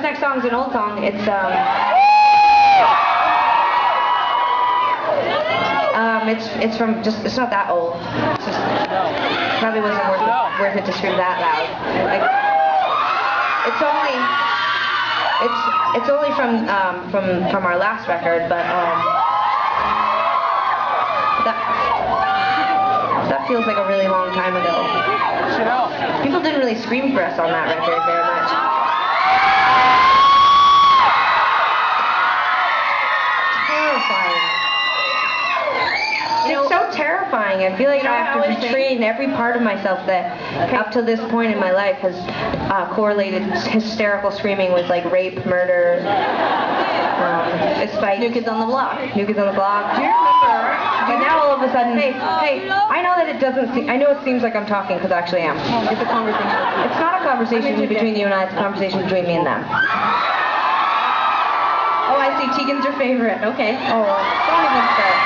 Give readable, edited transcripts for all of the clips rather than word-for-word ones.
next song is an old song. It's from it's not that old. It's just probably wasn't worth it to scream that loud. Like, it's only from our last record, but that feels like a really long time ago. People didn't really scream for us on that record very much. It's so terrifying. I feel like I have to retrain every part of myself that up to this point in my life has correlated hysterical screaming with like rape, murder, fist fights. New Kids on the Block. New Kids on the Block. Do you remember? But now all of a sudden, hey, I know that it doesn't seem, I know it seems like I'm talking because I actually am. It's a conversation. It's not a conversation between you and I, it's a conversation between me and them. Oh, I see. Tegan's your favorite. Okay. Oh, don't even start.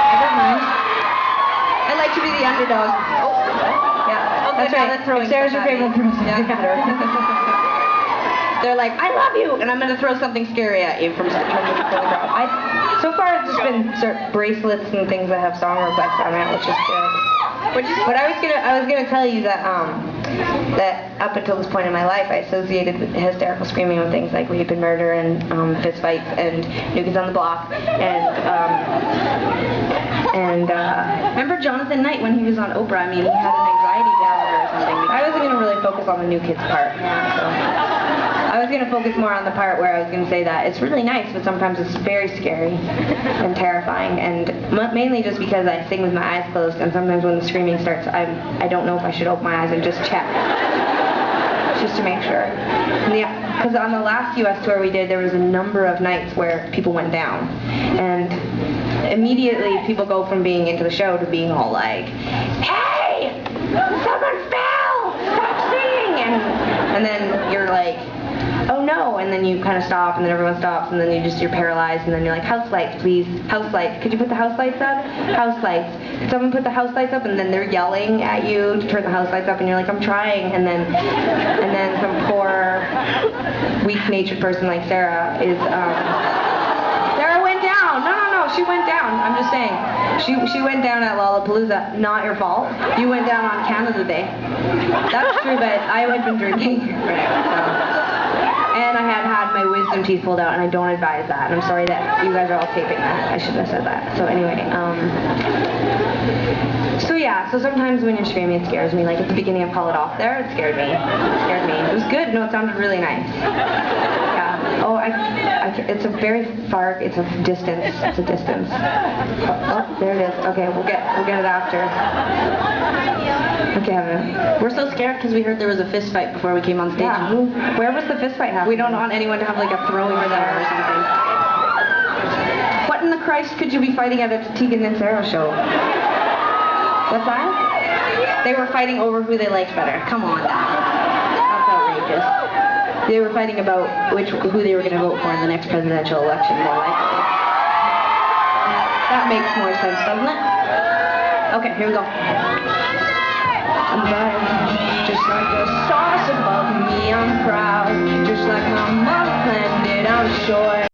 Never mind. I like to be the underdog. Oh, yeah. Okay, that's right. If Sarah's your favorite, throw something at her. They're like, I love you, and I'm going to throw something scary at you from the crowd. So far, it's just been bracelets and things that have song requests on it, which is good. But I was gonna tell you that that up until this point in my life, I associated hysterical screaming with things like rape and murder and fist fights and New Kids on the Block and remember Jonathan Knight when he was on Oprah? I mean, he had an anxiety disorder or something. I wasn't gonna really focus on the New Kids part. So. I was going to focus more on the part where I was going to say that it's really nice, but sometimes it's very scary and terrifying, and mainly just because I sing with my eyes closed, and sometimes when the screaming starts, I don't know if I should open my eyes and just check, just to make sure. Because on the last US tour we did, there was a number of nights where people went down, and immediately people go from being into the show to being all like, hey, someone fell, stop singing, and then you're like, oh no, and then you kind of stop, and then everyone stops, and then you're paralyzed, and then you're like, house lights, please, house lights, could you put the house lights up? House lights. Could someone put the house lights up? And then they're yelling at you to turn the house lights up, and you're like, I'm trying, and then some poor, weak-natured person like Sarah is, Sarah went down! No, she went down, I'm just saying. She went down at Lollapalooza, not your fault. You went down on Canada Day. That's true, but I had been drinking, so. And I had my wisdom teeth pulled out, and I don't advise that. And I'm sorry that you guys are all taping that. I shouldn't have said that. So anyway, so sometimes when you're screaming, it scares me. Like at the beginning of Call It Off there, it scared me. It was good. No, it sounded really nice. Yeah. Oh, it's a very far, it's a distance. It's a distance. Oh, there it is. Okay, we'll get it after. Okay, we're so scared because we heard there was a fist fight before we came on stage. Yeah. Where was the fist fight happening? We don't want anyone to have like a throw over there or something. What in the Christ could you be fighting at a Tegan and Sarah show? What's that? They were fighting over who they liked better. Come on. That's outrageous. They were fighting about who they were going to vote for in the next presidential election, more likely. That makes more sense, doesn't it? Okay, here we go. Just like the stars above me, I'm proud. Just like my mother planned it, I'm sure.